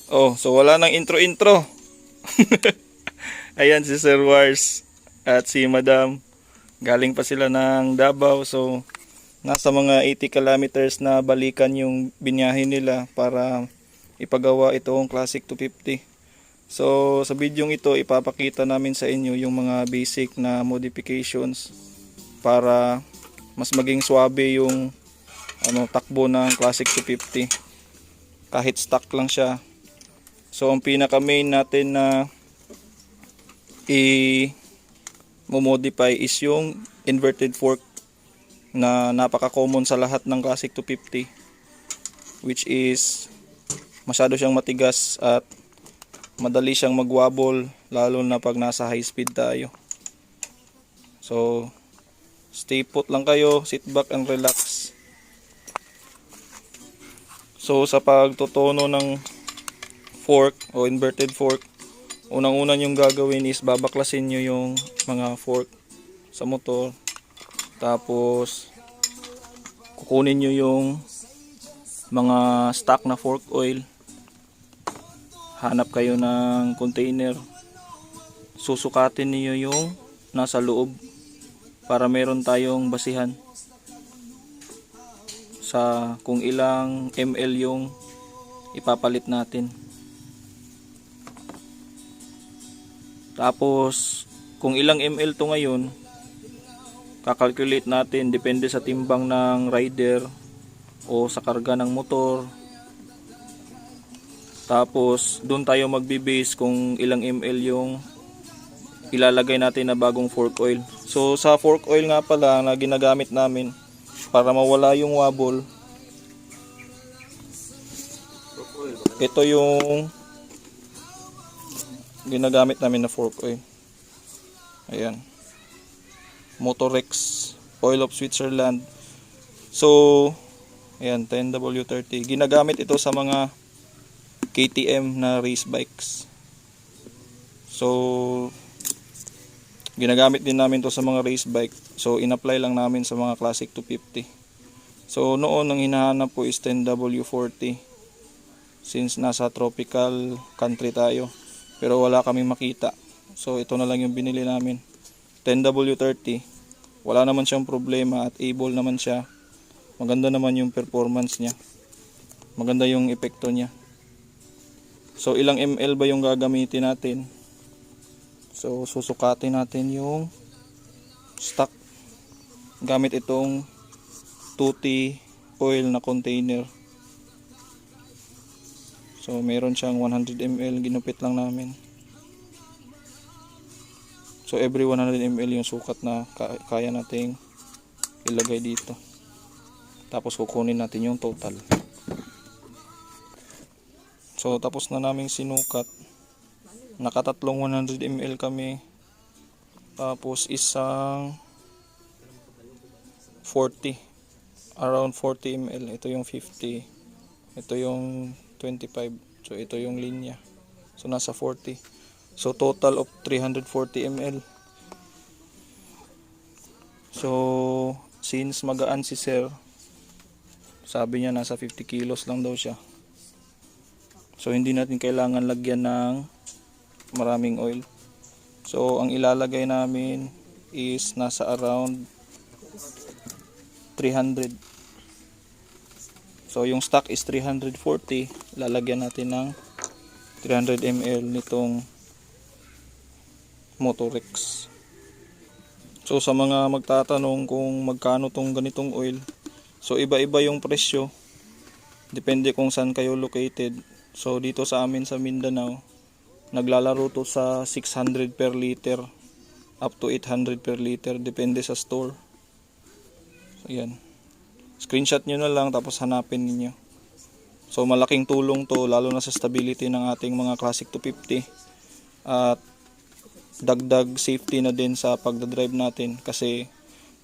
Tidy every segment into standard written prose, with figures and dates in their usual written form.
Oh, so wala nang intro-intro. Ayan si Sir Wars at si Madam. Galing pa sila ng Davao. So, nasa mga 80 kilometers na balikan yung binyahe nila para ipagawa itong Classic 250. So, sa bidyong ito, ipapakita namin sa inyo yung mga basic na modifications para mas maging swabe yung takbo ng Classic 250. Kahit stock lang siya. So, ang pinaka main natin na i-modify is yung inverted fork na napaka-common sa lahat ng Classic 250, which is masyado siyang matigas at madali siyang magwobble lalo na pag nasa high speed tayo. So, stay put lang kayo, sit back and relax. So, sa pagtutono ng fork o inverted fork, unang-una yung gagawin is babaklasin nyo yung mga fork sa motor. Tapos kukunin nyo yung mga stock na fork oil. Hanap kayo ng container. Susukatin niyo yung nasa loob para meron tayong basihan sa kung ilang ml yung ipapalit natin. Tapos, kung ilang ml to ngayon, kakalculate natin depende sa timbang ng rider o sa karga ng motor. Tapos, doon tayo magbe-base kung ilang ml yung ilalagay natin na bagong fork oil. So, sa fork oil nga pala na ginagamit namin para mawala yung wobble, ito yung ginagamit namin na fork oil. Ayan, Motorex Oil of Switzerland. So ayan, 10W30. Ginagamit ito sa mga KTM na race bikes. So ginagamit din namin to sa mga race bike. So in-apply lang namin sa mga Classic 250. So noon ang hinahanap po is 10W40 since nasa tropical country tayo. Pero wala kaming makita. So ito na lang yung binili namin. 10W30. Wala naman siyang problema at able naman siya. Maganda naman yung performance niya. Maganda yung epekto niya. So ilang ml ba yung gagamitin natin? So susukatin natin yung stock. Gamit itong tutti oil na container. So meron siyang 100 ml, ginupit lang namin. So every 100 ml yung sukat na kaya nating ilagay dito. Tapos kukunin natin yung total. So tapos na naming sinukat. Nakatatlong 100 ml kami. Tapos isang 40. Around 40 ml. Ito yung 50. Ito yung 25. So ito yung linya. So nasa 40. So total of 340 ml. So since magaan si Sir, sabi niya nasa 50 kilos lang daw siya. So hindi natin kailangan lagyan ng maraming oil. So ang ilalagay namin is nasa around 300. So yung stock is 340, lalagyan natin ng 300 ml nitong Motorex. So sa mga magtatanong kung magkano tong ganitong oil, so iba-iba yung presyo. Depende kung saan kayo located. So dito sa amin sa Mindanao, naglalaro to sa 600 per liter up to 800 per liter, depende sa store. So yan. Screenshot nyo na lang tapos hanapin niyo. So malaking tulong to lalo na sa stability ng ating mga Classic 250 at dagdag safety na din sa pagdadrive natin kasi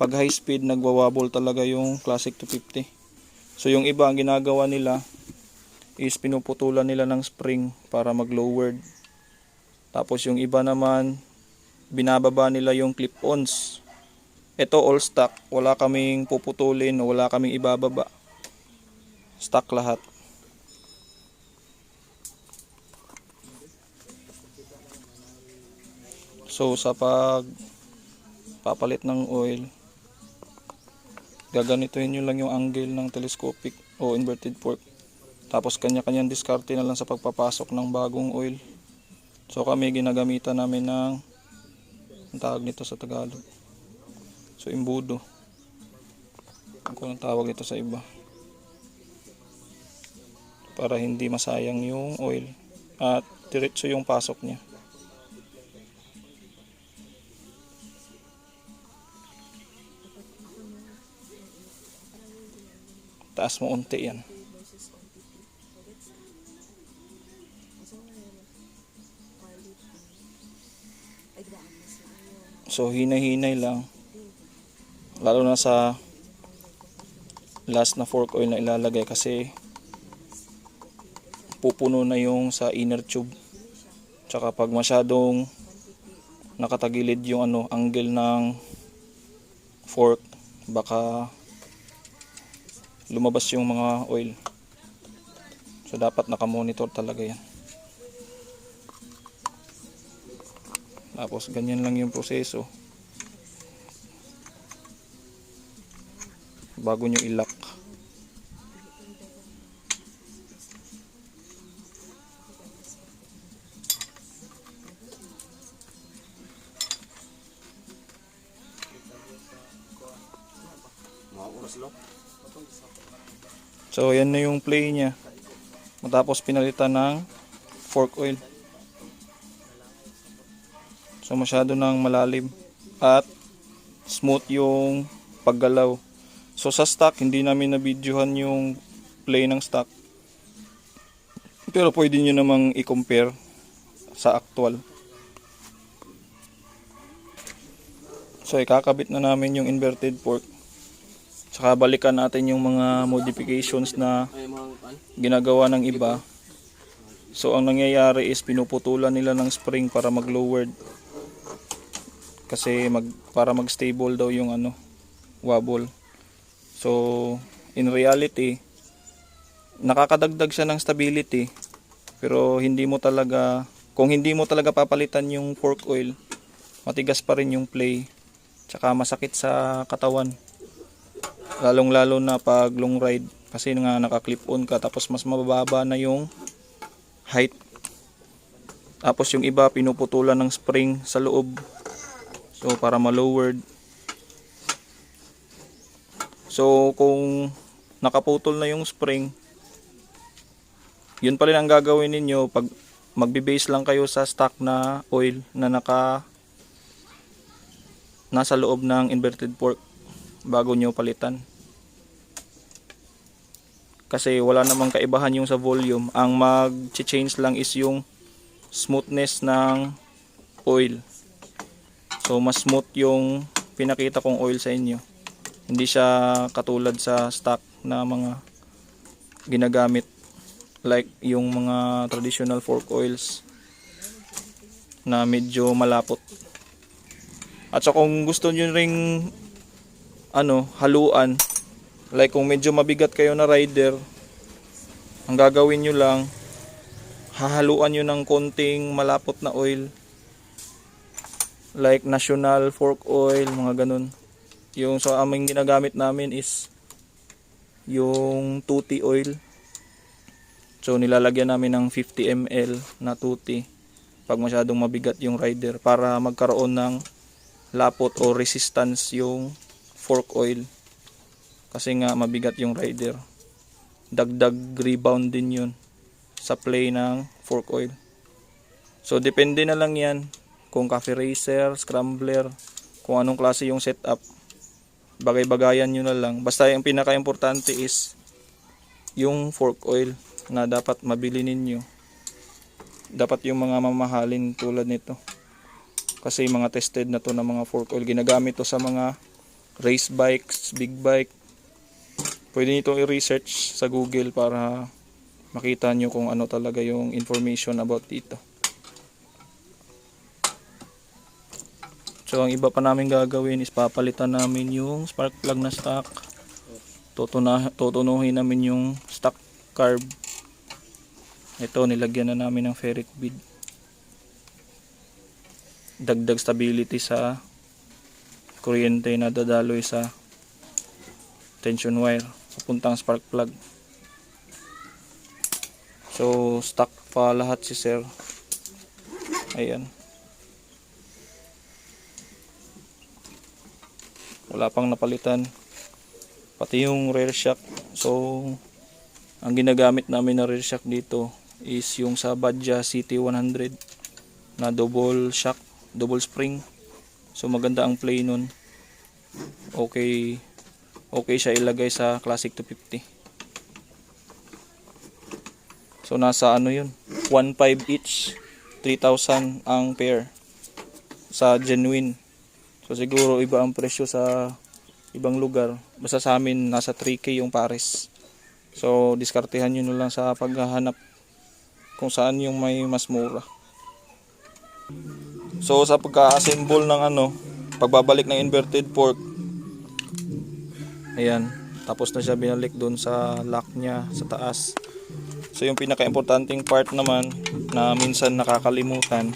pag high speed nagwawabol talaga yung Classic 250. So yung iba ang ginagawa nila is pinuputulan nila ng spring para mag-lowered. Tapos yung iba naman binababa nila yung clip-ons. Ito all stock, wala kaming puputulin o wala kaming ibababa. Stock lahat. So sa papalit ng oil, gaganituhin nyo lang yung angle ng telescopic o inverted fork. Tapos kanya-kanyang diskarte na lang sa pagpapasok ng bagong oil. So kami ginagamitan namin ng, ang tawag nito sa Tagalog, so imbudo, kung ang tawag ito sa iba, para hindi masayang yung oil at diretso yung pasok niya. Taas mo unti yan. So hinay-hinay lang, lalo na sa last na fork oil na ilalagay, kasi pupuno na yung sa inner tube. Tsaka pag masyadong nakatagilid yung angle ng fork, baka lumabas yung mga oil. So dapat nakamonitor talaga yan. Tapos ganyan lang yung proseso bago nyo ilock. So yan na yung play nya matapos pinalitan ng fork oil. So masyado nang malalim at smooth yung paggalaw. So sa stock hindi namin na-videohan yung play ng stock, pero pwede nyo namang i-compare sa actual. So ikakabit na namin yung inverted fork. Saka balikan natin yung mga modifications na ginagawa ng iba. So ang nangyayari is pinuputulan nila ng spring para mag-lowered. Kasi para mag-stable daw yung wobble. So in reality, nakakadagdag siya ng stability, pero kung hindi mo talaga papalitan yung fork oil, matigas pa rin yung play. Tsaka masakit sa katawan. Lalong-lalo na pag long ride, kasi nga naka-clip on ka, tapos mas mababa na yung height. Tapos yung iba pinuputulan ng spring sa loob. So para ma-lowered. So kung nakaputol na yung spring, yun pa rin ang gagawin ninyo. Pag magbe-base lang kayo sa stock na oil na nasa loob ng inverted fork bago nyo palitan. Kasi wala namang kaibahan yung sa volume. Ang mag-change lang is yung smoothness ng oil. So mas smooth yung pinakita kong oil sa inyo. Hindi siya katulad sa stock na mga ginagamit, like yung mga traditional fork oils na medyo malapot. At so kung gusto niyo ring haluan, like kung medyo mabigat kayo na rider, ang gagawin nyo lang, hahaluan nyo ng konting malapot na oil, like National Fork Oil, mga ganun. Yung so aming ginagamit namin is yung tutti oil. So nilalagyan namin ng 50 ml na tutti pag masyadong mabigat yung rider, para magkaroon ng lapot o resistance yung fork oil. Kasi nga mabigat yung rider, dagdag rebound din yun sa play ng fork oil. So depende na lang yan kung cafe racer, scrambler, kung anong klase yung setup, bagay-bagayan nyo na lang. Basta yung pinaka-importante is yung fork oil na dapat mabili ninyo. Dapat yung mga mamahalin tulad nito, kasi mga tested na to na mga fork oil. Ginagamit to sa mga race bikes, big bike. Pwede nyo i-research sa Google para makita nyo kung ano talaga yung information about dito. So ang iba pa namin gagawin is papalitan namin yung spark plug na stock. Tutunuhin namin yung stock carb. Ito, nilagyan na namin ng ferric bead. dagdag stability sa kuryente na dadaloy sa tension wire papuntang spark plug. So stock pa lahat si sir. Ayan. Wala pang napalitan. Pati yung rear shock. So ang ginagamit namin na rear shock dito is yung sa Badja CT100 na double shock, double spring. So maganda ang play nun. Okay siya ilagay sa Classic 250. So nasa ano yun, 1.5 each, 3,000 ang pair sa genuine. So siguro iba ang presyo sa ibang lugar. Basta sa amin nasa 3K yung pares. So diskartehan nyo na lang sa paghahanap kung saan yung may mas mura. So sa pagka-assemble ng pagbabalik ng inverted fork, ayan, tapos na siya binalik doon sa lock niya sa taas. So yung pinaka-importanting part naman na minsan nakakalimutan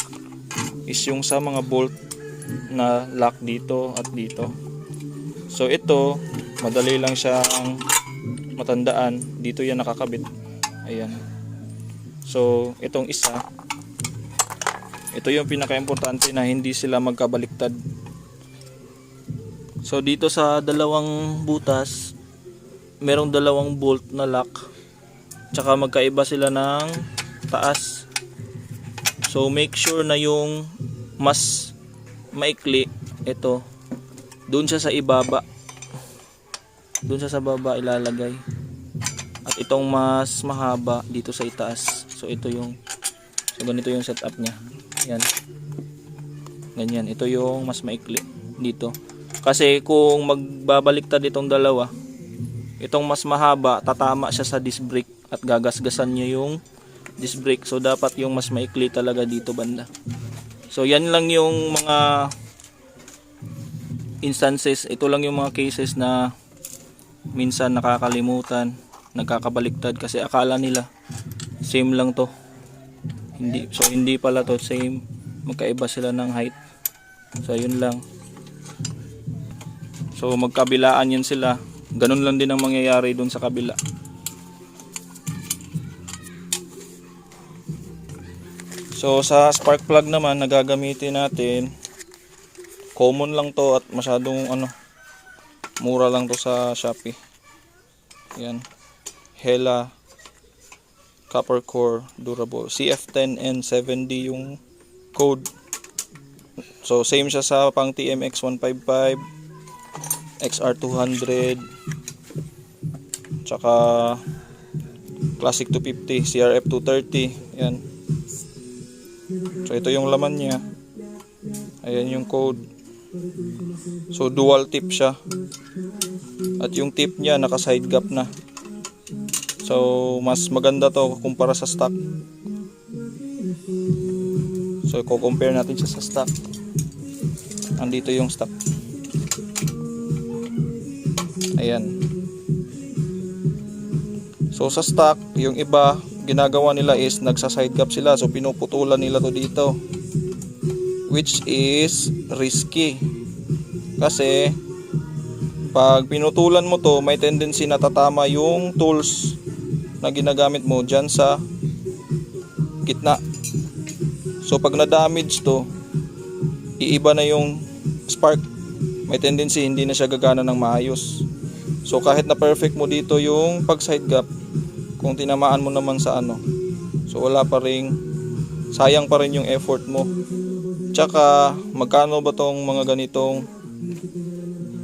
is yung sa mga bolt na lock dito at dito. So ito, madali lang siyang matandaan. Dito yan nakakabit. Ayan. So itong isa, ito yung pinaka-importante na hindi sila magkabaliktad. So dito sa dalawang butas, merong dalawang bolt na lock. Tsaka magkaiba sila ng taas. So make sure na yung mas maikli, ito, doon siya sa ibaba. Doon siya sa baba ilalagay. At itong mas mahaba dito sa itaas. So ito yung, so ganito yung setup niya. Yan. Ganyan. Ito yung mas maikli dito. Kasi kung magbabaliktad itong dalawa, itong mas mahaba, tatama siya sa disc brake at gagasgasan niya yung disc brake. So dapat yung mas maikli talaga dito banda. So yan lang yung mga instances, ito lang yung mga cases na minsan nakakalimutan, nagkakabaliktad kasi akala nila same lang to. Hindi, so hindi pala to same, magkaiba sila ng height. So yun lang. So magkabilaan yan sila. Ganun lang din ang mangyayari dun sa kabila. So sa spark plug naman na gagamitin natin, common lang to at masyadong mura lang to sa Shopee. Yan. Hella copper core durable. CF10N7D yung code. So same siya sa pang TMX 155, XR200, tsaka Classic 250, CRF 230. Yan. So ito yung laman niya. Ayan yung code. So dual tip siya. At yung tip niya naka side gap na. So mas maganda to kumpara sa stock. So i-compare natin siya sa stock. Andito yung stock. Ayan. So sa stock, yung iba ginagawa nila is nagsa side gap sila. So pinuputulan nila to dito, which is risky. Kasi pag pinutulan mo to, may tendency na tatama yung tools na ginagamit mo dyan sa gitna. So pag na-damage to, iiba na yung spark. May tendency hindi na siya gagana ng maayos. So kahit na perfect mo dito yung pag side gap, kung tinamaan mo naman sa so wala pa ring, sayang pa rin yung effort mo. Tsaka magkano ba tong mga ganitong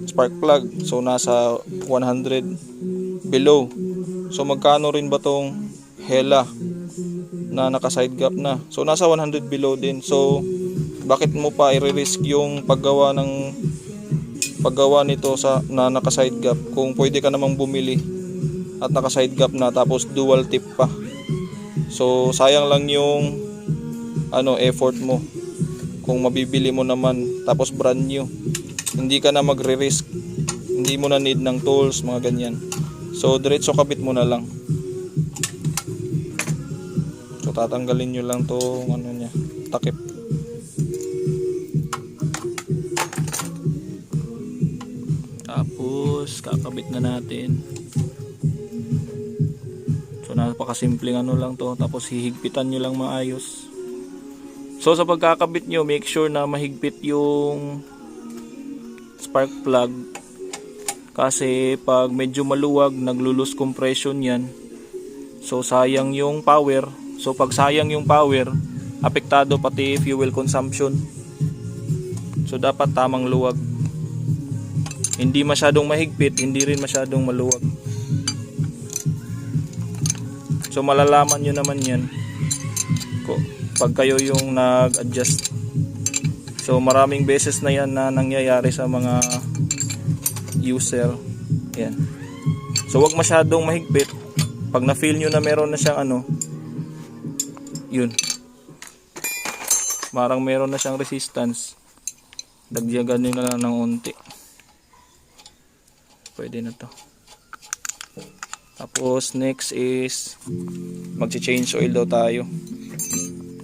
spark plug? So nasa 100 below. So magkano rin ba tong Hella na naka side gap na? So nasa 100 below din. So bakit mo pa i-risk yung paggawa nito sa na naka side gap kung pwede ka namang bumili at naka side gap na tapos dual tip pa? So sayang lang yung effort mo kung mabibili mo naman tapos brand new. Hindi ka na magre-risk, hindi mo na need ng tools, mga ganyan. So diretso kabit mo na lang. So tatanggalin nyo lang tong niya, takip. kakabit na natin. So napakasimpleng ano lang to, tapos hihigpitan nyo lang maayos. So sa pagkakabit nyo, make sure na mahigpit yung spark plug, kasi pag medyo maluwag, naglo-lose compression yan. So sayang yung power. So pag sayang yung power, apektado pati fuel consumption. So dapat tamang luwag. Hindi masyadong mahigpit, hindi rin masyadong maluwag. So malalaman nyo naman yan pag kayo yung nag-adjust. So maraming beses na yan na nangyayari sa mga user. Yan. So wag masyadong mahigpit. Pag na-feel nyo na meron na siyang ano, yun, parang meron na siyang resistance, dagdagan nyo na lang ng unti. Pwede na to. Tapos next is magche-change oil daw tayo.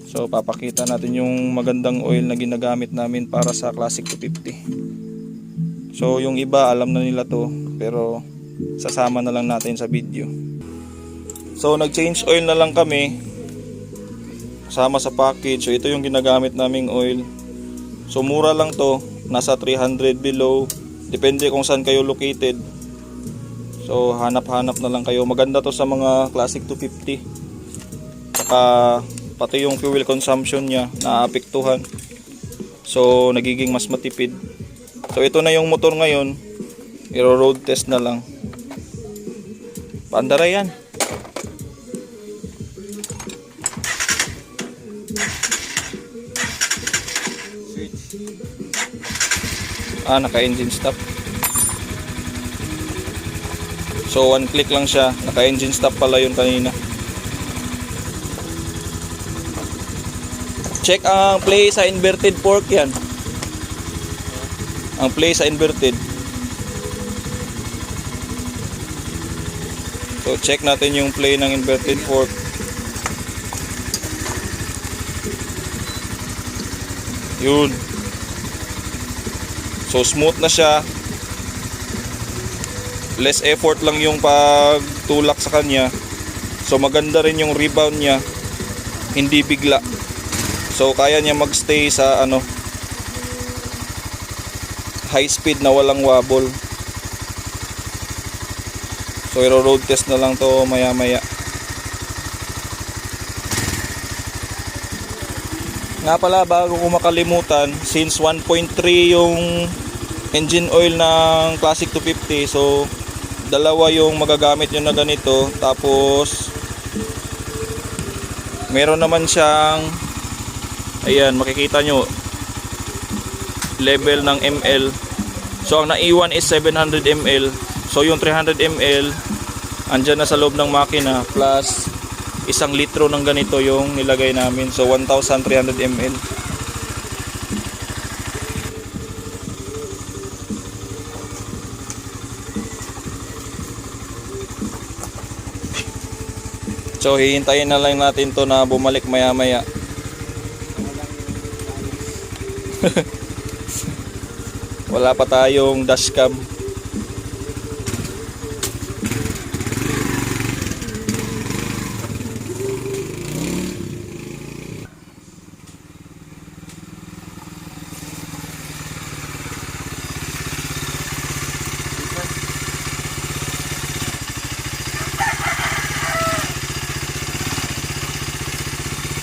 So papakita natin yung magandang oil na ginagamit namin para sa Classic 250. So yung iba alam na nila to, pero sasama na lang natin sa video. So nag-change oil na lang kami kasama sa package. So ito yung ginagamit naming oil. So mura lang to, nasa 300 below, depende kung saan kayo located. So hanap-hanap na lang kayo. Maganda to sa mga Classic 250. Saka pati yung fuel consumption niya naapektuhan. So nagiging mas matipid. So ito na yung motor ngayon. I-road test na lang. Paandara yan. Naka-engine stop. So one click lang siya. Naka-engine stop pala yun kanina. Check ang play sa inverted fork yan. Ang play sa inverted. So check natin yung play ng inverted fork. Yun. So smooth na siya. Less effort lang yung pagtulak sa kanya. So maganda rin yung rebound niya. Hindi bigla. So kaya niya magstay sa high speed na walang wobble. So i-road test na lang to maya maya. Nga pala, bago ko makalimutan, since 1.3 yung engine oil ng Classic 250, so dalawa yung magagamit nyo na ganito. Tapos meron naman siyang, ayan, makikita nyo level ng ml. So ang naiwan is 700 ml. So yung 300 ml andyan na sa loob ng makina, plus 1 litro ng ganito yung nilagay namin. So 1,300 ml. So hihintayin na lang natin to na bumalik maya maya. Wala pa tayong dashcam.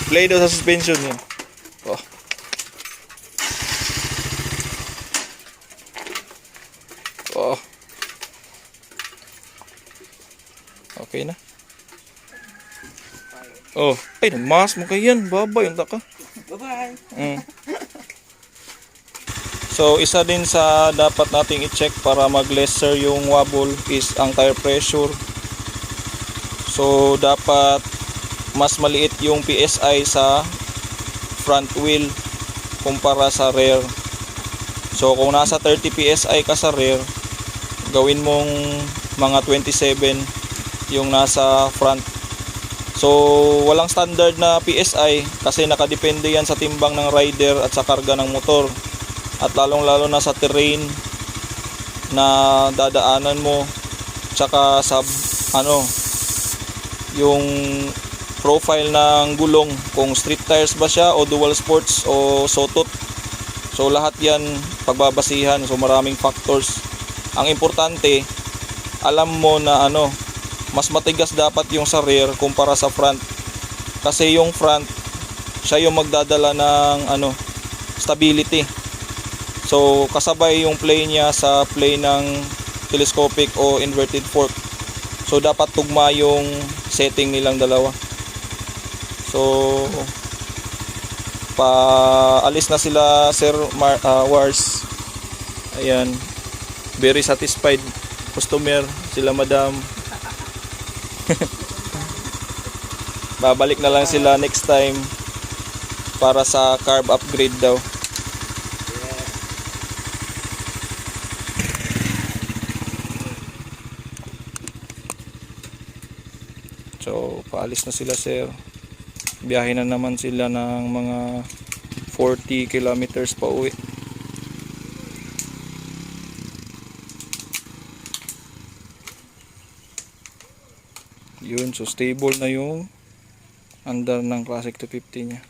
Play daw sa suspension yun. Oh. Oh. Okay na. Oh, ay nagmas mo kayo yan. Babay, yung taka. Bye-bye. So isa din sa dapat nating i-check para mag-lesser yung wobble is ang tire pressure. So dapat mas maliit yung PSI sa front wheel kumpara sa rear. So kung nasa 30 PSI ka sa rear, gawin mong mga 27 yung nasa front. So walang standard na PSI kasi nakadepende yan sa timbang ng rider at sa karga ng motor. At lalong lalo na sa terrain, na dadaanan mo, tsaka sa ano, yung profile ng gulong, kung street tires ba siya o dual sports o sotot. So lahat yan pagbabasihan, so maraming factors. Ang importante, alam mo na ano, mas matigas dapat yung sa rear kumpara sa front, kasi yung front siya yung magdadala ng ano, stability. So kasabay yung play niya sa play ng telescopic o inverted fork. So dapat tugma yung setting nilang dalawa. So paalis na sila Sir Wars. Ayan, very satisfied customer sila madam. Babalik na lang sila next time para sa carb upgrade daw. So paalis na sila sir. Biyahe na naman sila ng mga 40 kilometers pa uwi. Yun, so stable na yung andar ng Classic 250 niya.